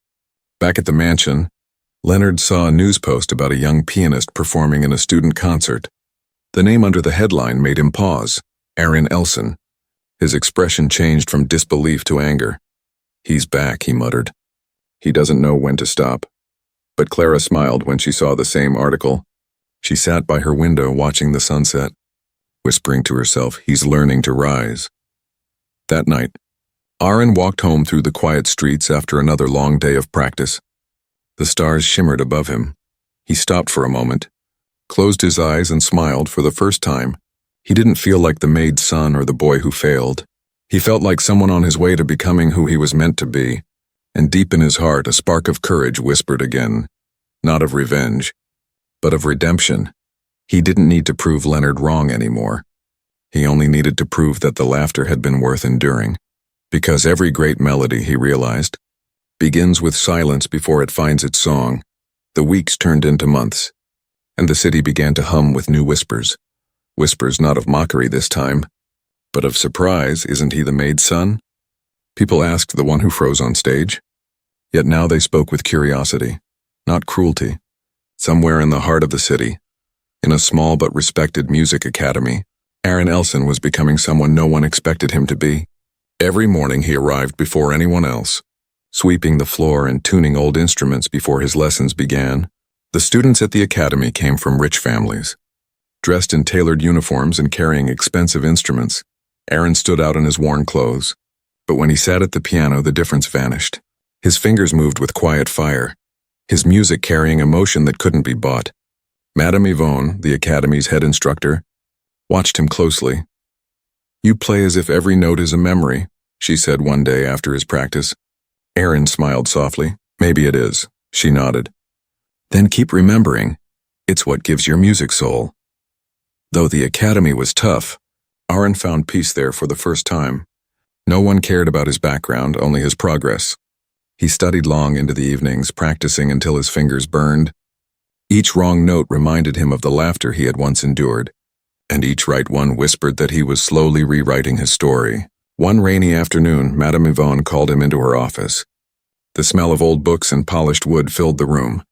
Back at the mansion, Leonard saw a news post about a young pianist performing in a student concert. The name under the headline made him pause. Aaron Elson. His expression changed from disbelief to anger. He's back, he muttered. He doesn't know when to stop. But Clara smiled when she saw the same article. She sat by her window watching the sunset, whispering to herself, he's learning to rise. That night, Aaron walked home through the quiet streets after another long day of practice. The stars shimmered above him. He stopped for a moment, closed his eyes and smiled for the first time. He didn't feel like the maid's son or the boy who failed. He felt like someone on his way to becoming who he was meant to be. And deep in his heart, a spark of courage whispered again, not of revenge, but of redemption. He didn't need to prove Leonard wrong anymore. He only needed to prove that the laughter had been worth enduring. Because every great melody, he realized, begins with silence before it finds its song. The weeks turned into months, and the city began to hum with new whispers. Whispers not of mockery this time, but of surprise. Isn't he the maid's son? People asked the one who froze on stage. Yet now they spoke with curiosity, not cruelty. Somewhere in the heart of the city, in a small but respected music academy, Aaron Elson was becoming someone no one expected him to be. Every morning he arrived before anyone else, sweeping the floor and tuning old instruments before his lessons began. The students at the academy came from rich families. Dressed in tailored uniforms and carrying expensive instruments, Aaron stood out in his worn clothes. But when he sat at the piano, the difference vanished. His fingers moved with quiet fire, his music carrying emotion that couldn't be bought. Madame Yvonne, the academy's head instructor, watched him closely. You play as if every note is a memory, she said one day after his practice. Aaron smiled softly. Maybe it is, she nodded. Then keep remembering, it's what gives your music soul. Though the academy was tough, Aaron found peace there for the first time. No one cared about his background, only his progress. He studied long into the evenings, practicing until his fingers burned. Each wrong note reminded him of the laughter he had once endured. and each right one whispered that he was slowly rewriting his story. One rainy afternoon, Madame Yvonne called him into her office. The smell of old books and polished wood filled the room.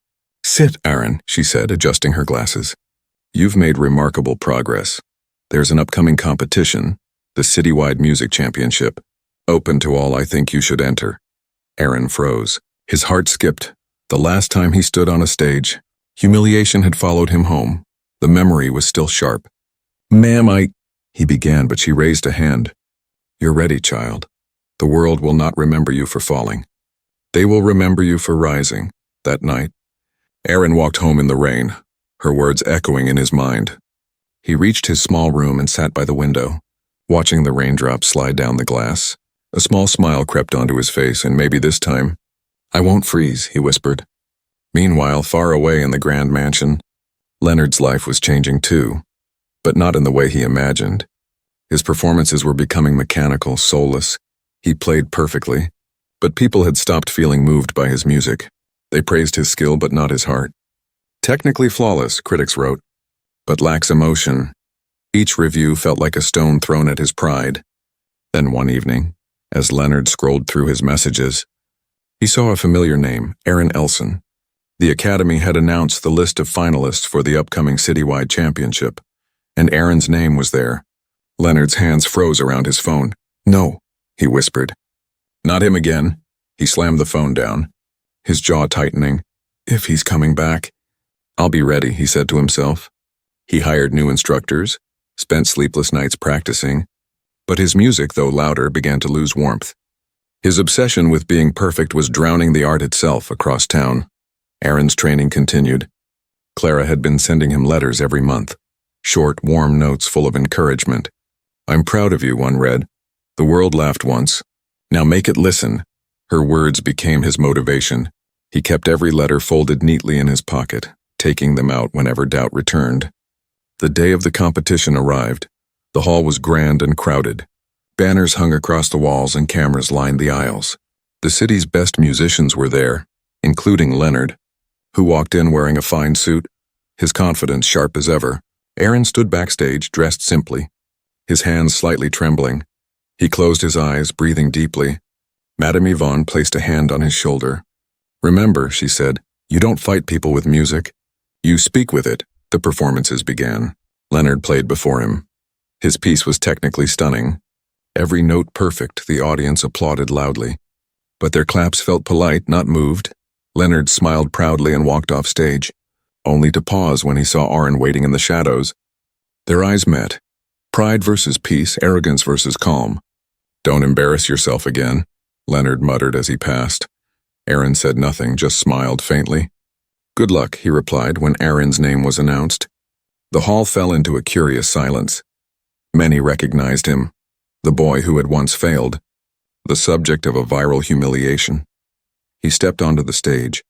"Sit, Aaron," she said, adjusting her glasses. "You've made remarkable progress. There's an upcoming competition, the Citywide Music Championship, open to all. I think you should enter." Aaron froze. His heart skipped. The last time he stood on a stage, humiliation had followed him home. The memory was still sharp. "Ma'am, he began, but she raised a hand. "You're ready, child. The world will not remember you for falling. They will remember you for rising." That night, Aaron walked home in the rain, her words echoing in his mind. He reached his small room and sat by the window, watching the raindrops slide down the glass. A small smile crept onto his face, and maybe this time, "I won't freeze," he whispered. Meanwhile, far away in the grand mansion, Leonard's life was changing too, but not in the way he imagined. His performances were becoming mechanical, soulless. He played perfectly, but people had stopped feeling moved by his music. They praised his skill but not his heart. Technically flawless, critics wrote, but lacks emotion. Each review felt like a stone thrown at his pride. Then one evening, as Leonard scrolled through his messages, he saw a familiar name, Aaron Elson. The Academy had announced the list of finalists for the upcoming citywide championship, and Aaron's name was there. Leonard's hands froze around his phone. "No," he whispered. "Not him again." He slammed the phone down, his jaw tightening. "If he's coming back, I'll be ready," he said to himself. He hired new instructors, spent sleepless nights practicing, but his music, though louder, began to lose warmth. His obsession with being perfect was drowning the art itself across town. Aaron's training continued. Clara had been sending him letters every month, short, warm notes full of encouragement. "I'm proud of you," one read. "The world laughed once. Now make it listen." Her words became his motivation. He kept every letter folded neatly in his pocket, taking them out whenever doubt returned. The day of the competition arrived. The hall was grand and crowded. Banners hung across the walls and cameras lined the aisles. The city's best musicians were there, including Leonard, who walked in wearing a fine suit, his confidence sharp as ever. Aaron stood backstage, dressed simply, his hands slightly trembling. He closed his eyes, breathing deeply. Madame Yvonne placed a hand on his shoulder. "Remember," she said, "you don't fight people with music. You speak with it." The performances began. Leonard played before him. His piece was technically stunning. Every note perfect, the audience applauded loudly. But their claps felt polite, not moved. Leonard smiled proudly and walked off stage, only to pause when he saw Aaron waiting in the shadows. Their eyes met. Pride versus peace, arrogance versus calm. "Don't embarrass yourself again," Leonard muttered as he passed. Aaron said nothing, just smiled faintly. "Good luck," he replied when Aaron's name was announced. The hall fell into a curious silence. Many recognized him, the boy who had once failed, the subject of a viral humiliation. He stepped onto the stage,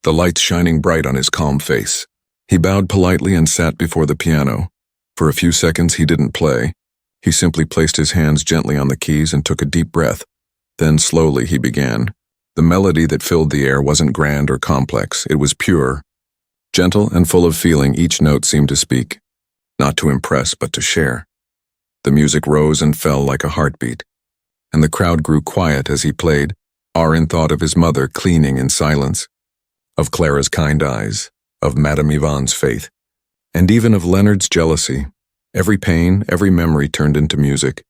the lights shining bright on his calm face. He bowed politely and sat before the piano. For a few seconds he didn't play. He simply placed his hands gently on the keys and took a deep breath. Then slowly he began. The melody that filled the air wasn't grand or complex, it was pure. Gentle and full of feeling, each note seemed to speak, not to impress but to share. The music rose and fell like a heartbeat, and the crowd grew quiet as he played. Aaron thought of his mother cleaning in silence, of Clara's kind eyes, of Madame Yvonne's faith, and even of Leonard's jealousy. Every pain, every memory turned into music.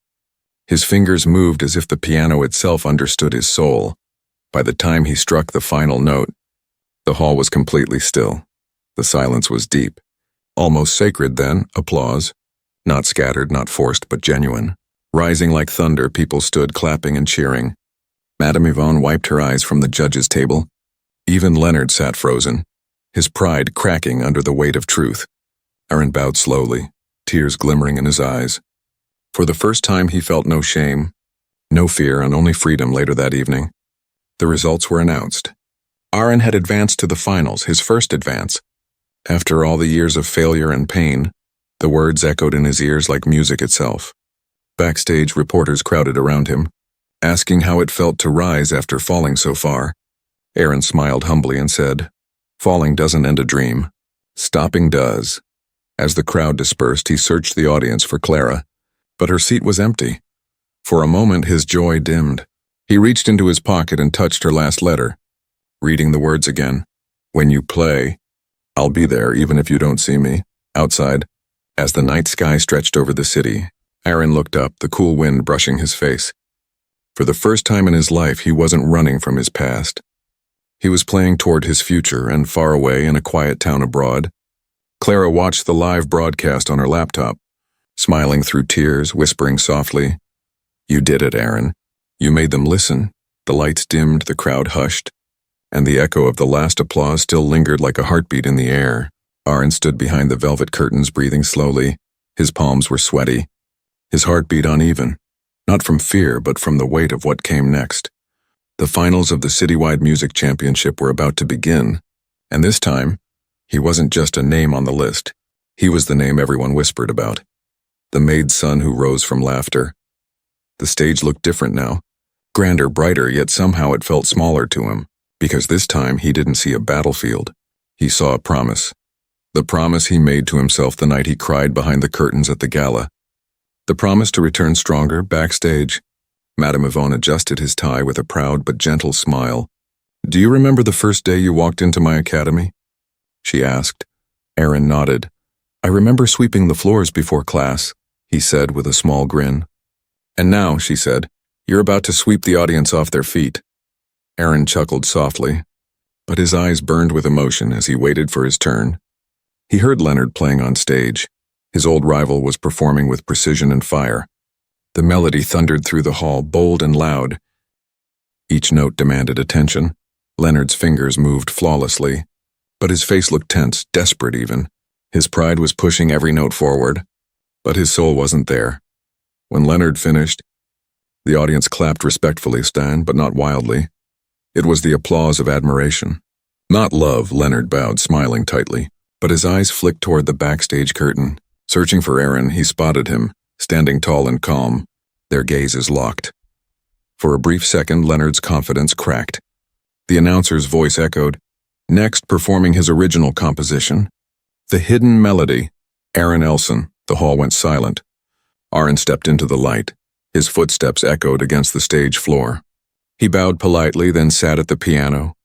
His fingers moved as if the piano itself understood his soul. By the time he struck the final note, the hall was completely still. The silence was deep, almost sacred then, applause. Not scattered, not forced, but genuine. Rising like thunder, people stood clapping and cheering. Madame Yvonne wiped her eyes from the judges' table. Even Leonard sat frozen, his pride cracking under the weight of truth. Aaron bowed slowly, tears glimmering in his eyes. For the first time he felt no shame, no fear, and only freedom. Later that evening, the results were announced. Aaron had advanced to the finals, his first advance. After all the years of failure and pain, the words echoed in his ears like music itself. Backstage, reporters crowded around him, asking how it felt to rise after falling so far. Aaron smiled humbly and said, "Falling doesn't end a dream. Stopping does." As the crowd dispersed, he searched the audience for Clara, but her seat was empty. For a moment, his joy dimmed. He reached into his pocket and touched her last letter, reading the words again. "When you play, I'll be there even if you don't see me." Outside, as the night sky stretched over the city, Aaron looked up, the cool wind brushing his face. For the first time in his life, he wasn't running from his past. He was playing toward his future, and far away in a quiet town abroad, Clara watched the live broadcast on her laptop, smiling through tears, whispering softly, "You did it, Aaron. You made them listen." The lights dimmed, the crowd hushed, and the echo of the last applause still lingered like a heartbeat in the air. Aaron stood behind the velvet curtains, breathing slowly. His palms were sweaty. His heart beat uneven, not from fear, but from the weight of what came next. The finals of the citywide music championship were about to begin, and this time, he wasn't just a name on the list. He was the name everyone whispered about. The Maid son who rose from laughter. The stage looked different now. Grander, brighter, yet somehow it felt smaller to him, because this time he didn't see a battlefield. He saw a promise. The promise he made to himself the night he cried behind the curtains at the gala. The promise to return stronger backstage. Madame Yvonne adjusted his tie with a proud but gentle smile. "Do you remember the first day you walked into my academy?" she asked. Aaron nodded. "I remember sweeping the floors before class," he said with a small grin. "And now," she said, "you're about to sweep the audience off their feet." Aaron chuckled softly, but his eyes burned with emotion as he waited for his turn. He heard Leonard playing on stage. His old rival was performing with precision and fire. The melody thundered through the hall, bold and loud. Each note demanded attention. Leonard's fingers moved flawlessly, but his face looked tense, desperate even. His pride was pushing every note forward, but his soul wasn't there. When Leonard finished, the audience clapped respectfully, but not wildly. It was the applause of admiration. Not love, Leonard bowed, smiling tightly, but his eyes flicked toward the backstage curtain. Searching for Aaron, he spotted him, standing tall and calm, their gazes locked. For a brief second, Leonard's confidence cracked. The announcer's voice echoed, next performing his original composition, The Hidden Melody, Aaron Elson. The hall went silent. Aaron stepped into the light. His footsteps echoed against the stage floor. He bowed politely, then sat at the piano.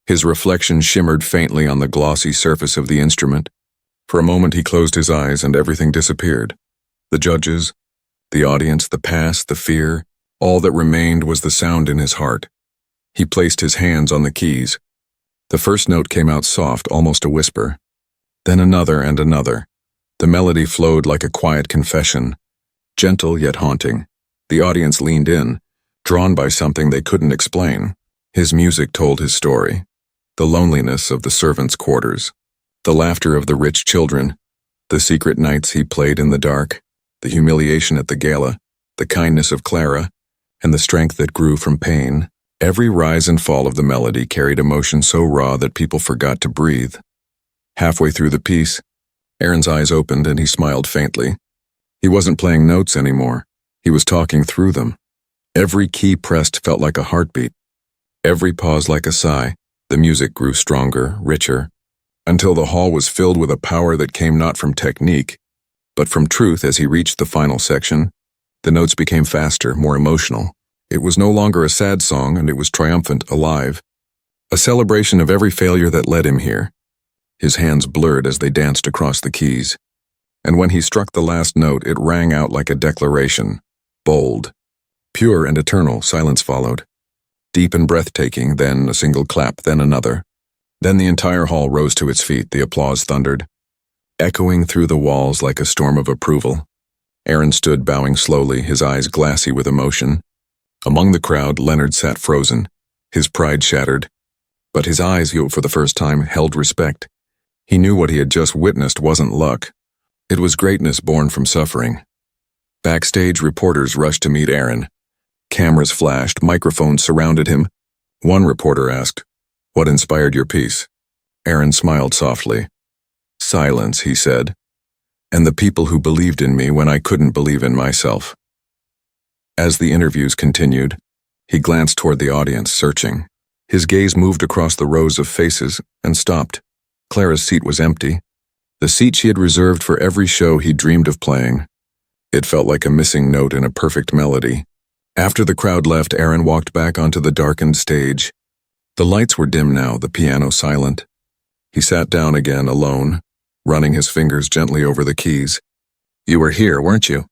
His reflection shimmered faintly on the glossy surface of the instrument. For a moment he closed his eyes and everything disappeared. The judges, the audience, the past, the fear, all that remained was the sound in his heart. He placed his hands on the keys. The first note came out soft, almost a whisper. Then another and another. The melody flowed like a quiet confession, gentle yet haunting. The audience leaned in, drawn by something they couldn't explain. His music told his story. The loneliness of the servants' quarters, the laughter of the rich children, the secret nights he played in the dark, the humiliation at the gala, the kindness of Clara, and the strength that grew from pain. Every rise and fall of the melody carried emotion so raw that people forgot to breathe. Halfway through the piece, Aaron's eyes opened and he smiled faintly. He wasn't playing notes anymore. He was talking through them. Every key pressed felt like a heartbeat. Every pause like a sigh. The music grew stronger, richer, until the hall was filled with a power that came not from technique, but from truth. As he reached the final section, the notes became faster, more emotional. It was no longer a sad song, and it was triumphant, alive. A celebration of every failure that led him here. His hands blurred as they danced across the keys. And when he struck the last note, it rang out like a declaration. Bold, pure and eternal. Silence followed. Deep and breathtaking, then a single clap, then another. Then the entire hall rose to its feet. The applause thundered, echoing through the walls like a storm of approval. Aaron stood bowing slowly, his eyes glassy with emotion. Among the crowd, Leonard sat frozen, his pride shattered. But his eyes, for the first time, held respect. He knew what he had just witnessed wasn't luck. It was greatness born from suffering. Backstage, reporters rushed to meet Aaron. Cameras flashed, microphones surrounded him. One reporter asked, "What inspired your piece?" Aaron smiled softly. "Silence," he said, "and the people who believed in me when I couldn't believe in myself." As the interviews continued, he glanced toward the audience, searching. His gaze moved across the rows of faces and stopped. Clara's seat was empty. the seat she had reserved for every show he dreamed of playing. It felt like a missing note in a perfect melody. After the crowd left, Aaron walked back onto the darkened stage. The lights were dim now, the piano silent. He sat down again, alone, running his fingers gently over the keys. "You were here, weren't you?"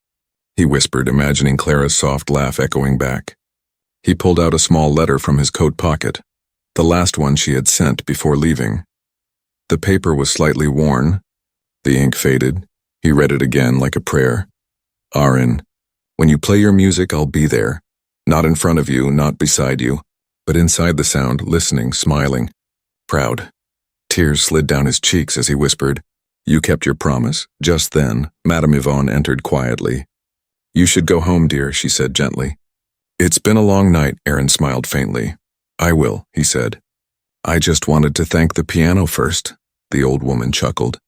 he whispered, imagining Clara's soft laugh echoing back. He pulled out a small letter from his coat pocket, the last one she had sent before leaving. The paper was slightly worn. The ink faded. He read it again like a prayer. "Aaron, when you play your music, I'll be there. Not in front of you, not beside you, but inside the sound, listening, smiling, proud." Tears slid down his cheeks as he whispered, "You kept your promise." Just then, Madame Yvonne entered quietly. "You should go home, dear," she said gently. "It's been a long night," Aaron smiled faintly. "I will," he said. "I just wanted to thank the piano first," the old woman chuckled.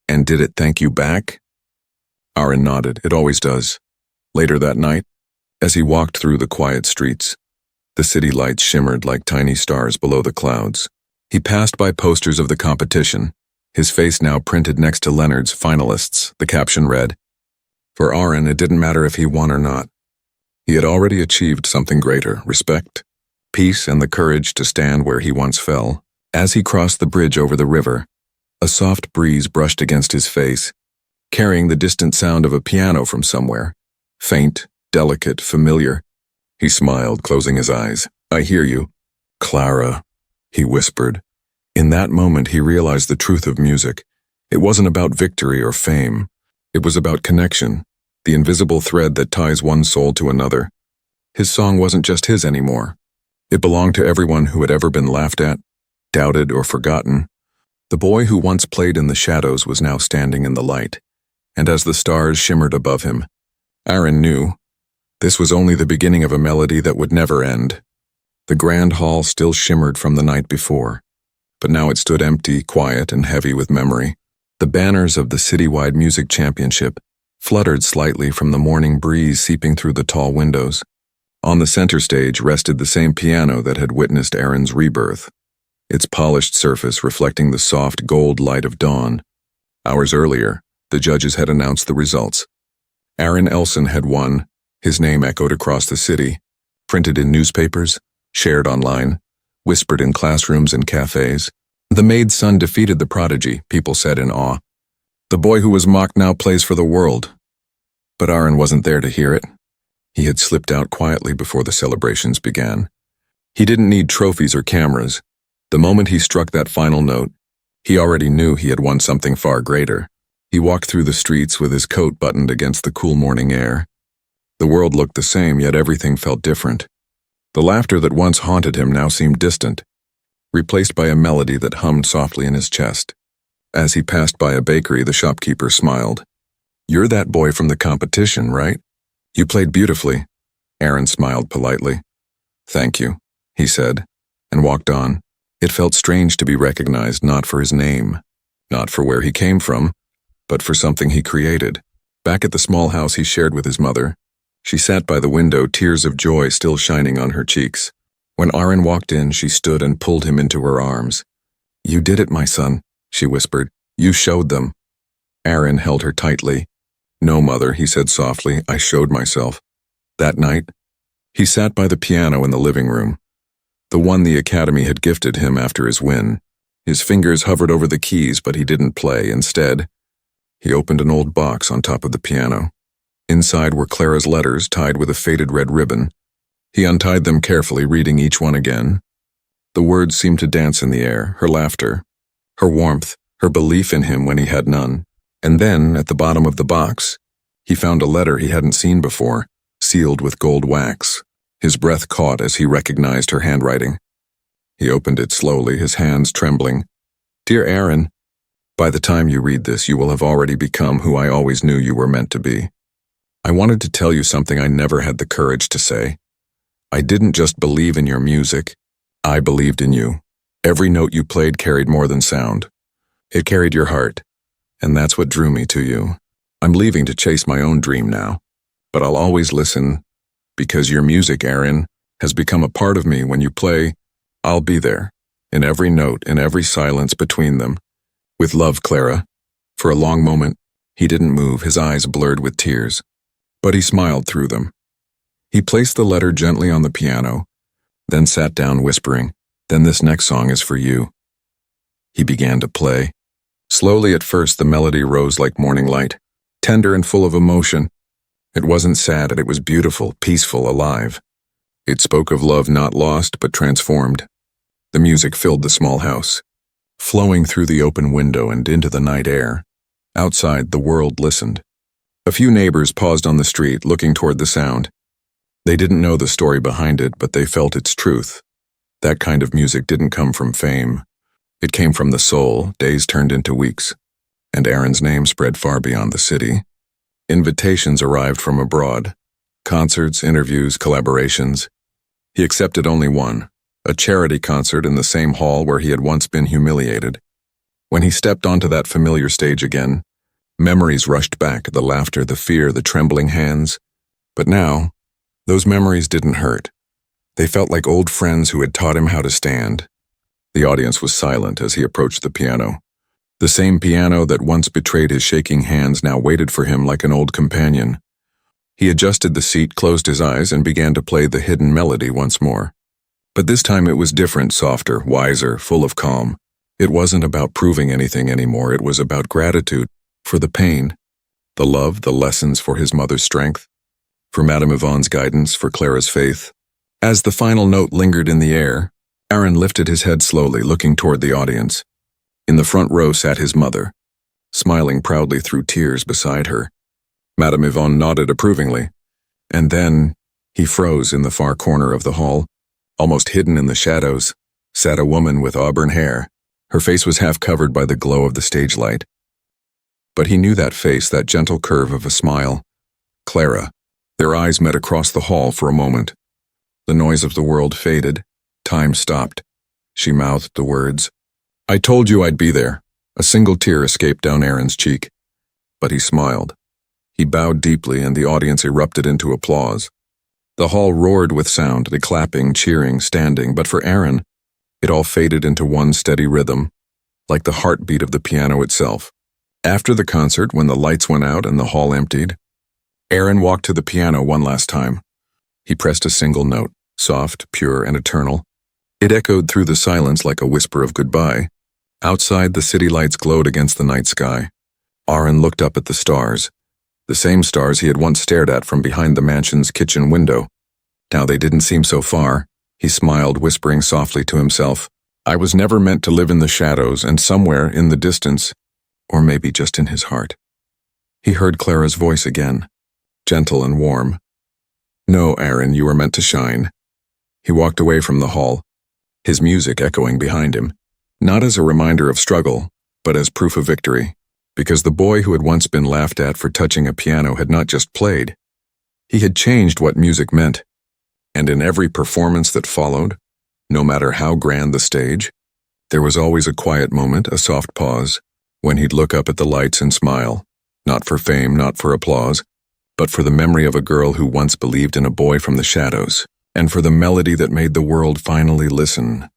"And did it thank you back?" Aaron nodded. "It always does." Later that night, as he walked through the quiet streets, the city lights shimmered like tiny stars below the clouds. He passed by posters of the competition, his face now printed next to Leonard's finalists. The caption read, "For Aaron, it didn't matter if he won or not. He had already achieved something greater: respect, peace, and the courage to stand where he once fell." As he crossed the bridge over the river, a soft breeze brushed against his face, carrying the distant sound of a piano from somewhere. Faint, delicate, familiar. He smiled, closing his eyes. "I hear you, Clara," he whispered. In that moment, he realized the truth of music. It wasn't about victory or fame. It was about connection, the invisible thread that ties one soul to another. His song wasn't just his anymore. It belonged to everyone who had ever been laughed at, doubted, or forgotten. The boy who once played in the shadows was now standing in the light, and as the stars shimmered above him, Aaron knew this was only the beginning of a melody that would never end. The grand hall still shimmered from the night before, but now it stood empty, quiet, and heavy with memory. The banners of the citywide music championship fluttered slightly from the morning breeze seeping through the tall windows. On the center stage rested the same piano that had witnessed Aaron's rebirth, its polished surface reflecting the soft gold light of dawn. Hours earlier, the judges had announced the results. Aaron Elson had won. His name echoed across the city, printed in newspapers, shared online, whispered in classrooms and cafes. The Maid's son defeated the prodigy, people said in awe. The boy who was mocked now plays for the world. But Aaron wasn't there to hear it. He had slipped out quietly before the celebrations began. He didn't need trophies or cameras. The moment he struck that final note, he already knew he had won something far greater. He walked through the streets with his coat buttoned against the cool morning air. The world looked the same, yet everything felt different. The laughter that once haunted him now seemed distant, replaced by a melody that hummed softly in his chest. As he passed by a bakery, the shopkeeper smiled. "You're that boy from the competition, right? You played beautifully." Aaron smiled politely. "Thank you," he said, and walked on. It felt strange to be recognized not for his name, not for where he came from, but for something he created. Back at the small house he shared with his mother, she sat by the window, tears of joy still shining on her cheeks. When Aaron walked in, she stood and pulled him into her arms. "You did it, my son," she whispered. "You showed them." Aaron held her tightly. "No, mother," he said softly, "I showed myself." That night, he sat by the piano in the living room, the one the Academy had gifted him after his win. His fingers hovered over the keys, but he didn't play. Instead, he opened an old box on top of the piano. Inside were Clara's letters tied with a faded red ribbon. He untied them carefully, reading each one again. The words seemed to dance in the air, her laughter, her warmth, her belief in him when he had none. And then, at the bottom of the box, he found a letter he hadn't seen before, sealed with gold wax. His breath caught as he recognized her handwriting. He opened it slowly, his hands trembling. "Dear Aaron, by the time you read this, you will have already become who I always knew you were meant to be. I wanted to tell you something I never had the courage to say. I didn't just believe in your music, I believed in you. Every note you played carried more than sound. It carried your heart, and that's what drew me to you. I'm leaving to chase my own dream now, but I'll always listen, because your music, Aaron, has become a part of me. When you play, I'll be there, in every note, in every silence between them. With love, Clara, For a long moment, he didn't move, his eyes blurred with tears. But he smiled through them. He placed the letter gently on the piano, then sat down whispering, "Then this next song is for you." He began to play. Slowly at first, the melody rose like morning light, tender and full of emotion. It wasn't sad, it was beautiful, peaceful, alive. It spoke of love not lost, but transformed. The music filled the small house, flowing through the open window and into the night air. Outside, the world listened. A few neighbors paused on the street, looking toward the sound. They didn't know the story behind it, but they felt its truth. That kind of music didn't come from fame. It came from the soul. Days turned into weeks, and Aaron's name spread far beyond the city. Invitations arrived from abroad. Concerts, interviews, collaborations. He accepted only one, a charity concert in the same hall where he had once been humiliated. When he stepped onto that familiar stage again, memories rushed back, the laughter, the fear, the trembling hands. But now, those memories didn't hurt. They felt like old friends who had taught him how to stand. The audience was silent as he approached the piano. The same piano that once betrayed his shaking hands now waited for him like an old companion. He adjusted the seat, closed his eyes, and began to play the hidden melody once more. But this time it was different, softer, wiser, full of calm. It wasn't about proving anything anymore. It was about gratitude for the pain, the love, the lessons, for his mother's strength, for Madame Yvonne's guidance, for Clara's faith. As the final note lingered in the air, Aaron lifted his head slowly, looking toward the audience. In the front row sat his mother, smiling proudly through tears beside her. Madame Yvonne nodded approvingly, and then he froze. In the far corner of the hall, almost hidden in the shadows, sat a woman with auburn hair. Her face was half covered by the glow of the stage light. But he knew that face, that gentle curve of a smile. Clara. Their eyes met across the hall for a moment. The noise of the world faded. Time stopped. She mouthed the words, "I told you I'd be there." A single tear escaped down Aaron's cheek. But he smiled. He bowed deeply, and the audience erupted into applause. The hall roared with sound, the clapping, cheering, standing, but for Aaron, it all faded into one steady rhythm, like the heartbeat of the piano itself. After the concert, when the lights went out and the hall emptied, Aaron walked to the piano one last time. He pressed a single note, soft, pure, and eternal. It echoed through the silence like a whisper of goodbye. Outside, the city lights glowed against the night sky. Aaron looked up at the stars, the same stars he had once stared at from behind the mansion's kitchen window. Now they didn't seem so far. He smiled, whispering softly to himself, "I was never meant to live in the shadows," and somewhere in the distance, or maybe just in his heart, he heard Clara's voice again, gentle and warm. "No, Aaron, you were meant to shine." He walked away from the hall, his music echoing behind him, not as a reminder of struggle, but as proof of victory, because the boy who had once been laughed at for touching a piano had not just played. He had changed what music meant, and in every performance that followed, no matter how grand the stage, there was always a quiet moment, a soft pause, when he'd look up at the lights and smile, not for fame, not for applause, but for the memory of a girl who once believed in a boy from the shadows, and for the melody that made the world finally listen.